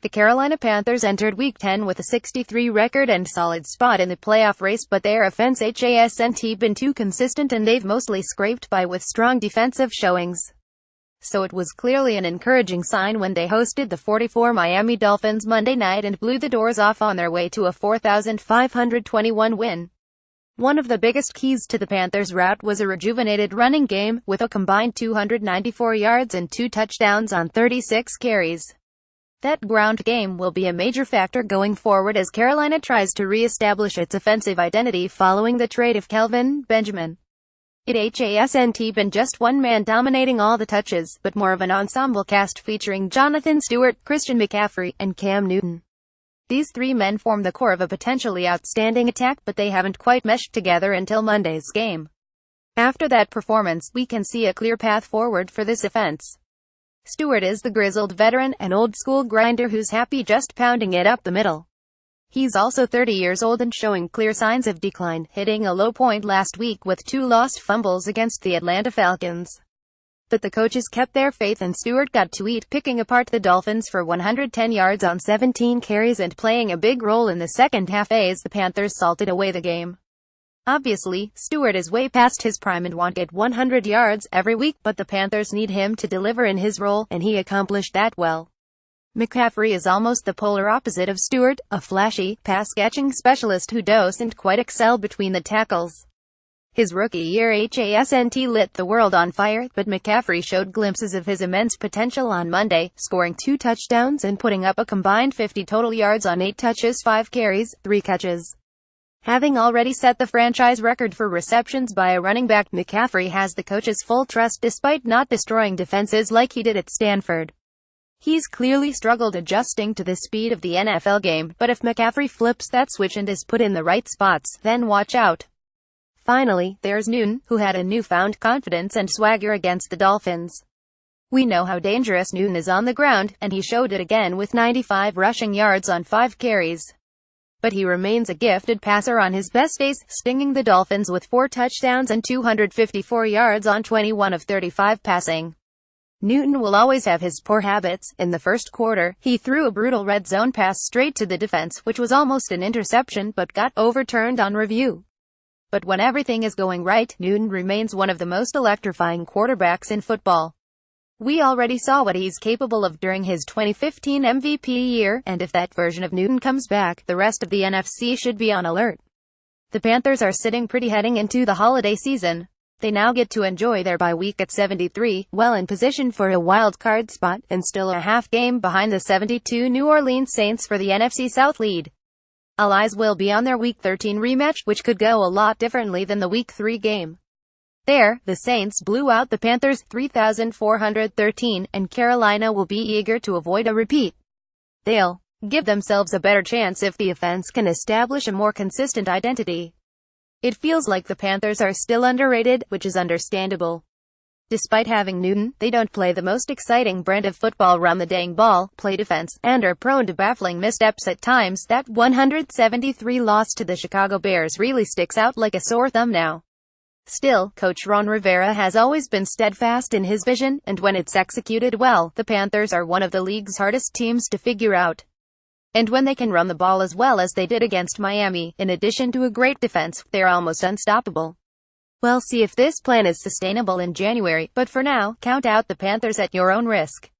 The Carolina Panthers entered Week 10 with a 63 record and solid spot in the playoff race, but their offense hasn't been too consistent and they've mostly scraped by with strong defensive showings. So it was clearly an encouraging sign when they hosted the 44 Miami Dolphins Monday night and blew the doors off on their way to a 4,521 win. One of the biggest keys to the Panthers' rout was a rejuvenated running game, with a combined 294 yards and 2 touchdowns on 36 carries. That ground game will be a major factor going forward as Carolina tries to re-establish its offensive identity following the trade of Kelvin Benjamin. It hasn't been just one man dominating all the touches, but more of an ensemble cast featuring Jonathan Stewart, Christian McCaffrey, and Cam Newton. These three men form the core of a potentially outstanding attack, but they haven't quite meshed together until Monday's game. After that performance, we can see a clear path forward for this offense. Stewart is the grizzled veteran, an old-school grinder who's happy just pounding it up the middle. He's also 30 years old and showing clear signs of decline, hitting a low point last week with 2 lost fumbles against the Atlanta Falcons. But the coaches kept their faith and Stewart got to eat, picking apart the Dolphins for 110 yards on 17 carries and playing a big role in the second half as the Panthers salted away the game. Obviously, Stewart is way past his prime and won't get 100 yards every week, but the Panthers need him to deliver in his role, and he accomplished that well. McCaffrey is almost the polar opposite of Stewart, a flashy, pass-catching specialist who doesn't quite excel between the tackles. His rookie year hasn't lit the world on fire, but McCaffrey showed glimpses of his immense potential on Monday, scoring 2 touchdowns and putting up a combined 50 total yards on 8 touches, 5 carries, 3 catches. Having already set the franchise record for receptions by a running back, McCaffrey has the coach's full trust despite not destroying defenses like he did at Stanford. He's clearly struggled adjusting to the speed of the NFL game, but if McCaffrey flips that switch and is put in the right spots, then watch out. Finally, there's Newton, who had a newfound confidence and swagger against the Dolphins. We know how dangerous Newton is on the ground, and he showed it again with 95 rushing yards on 5 carries. But he remains a gifted passer on his best days, stinging the Dolphins with 4 touchdowns and 254 yards on 21 of 35 passing. Newton will always have his poor habits. In the first quarter, he threw a brutal red zone pass straight to the defense, which was almost an interception but got overturned on review. But when everything is going right, Newton remains one of the most electrifying quarterbacks in football. We already saw what he's capable of during his 2015 MVP year, and if that version of Newton comes back, the rest of the NFC should be on alert. The Panthers are sitting pretty heading into the holiday season. They now get to enjoy their bye week at 73, well in position for a wild card spot, and still a half game behind the 72 New Orleans Saints for the NFC South lead. All eyes will be on their Week 13 rematch, which could go a lot differently than the Week 3 game. There, the Saints blew out the Panthers 3,413, and Carolina will be eager to avoid a repeat. They'll give themselves a better chance if the offense can establish a more consistent identity. It feels like the Panthers are still underrated, which is understandable. Despite having Newton, they don't play the most exciting brand of football, run the dang ball, play defense, and are prone to baffling missteps at times. That 173 loss to the Chicago Bears really sticks out like a sore thumb now. Still, Coach Ron Rivera has always been steadfast in his vision, and when it's executed well, the Panthers are one of the league's hardest teams to figure out. And when they can run the ball as well as they did against Miami, in addition to a great defense, they're almost unstoppable. We'll see if this plan is sustainable in January, but for now, count out the Panthers at your own risk.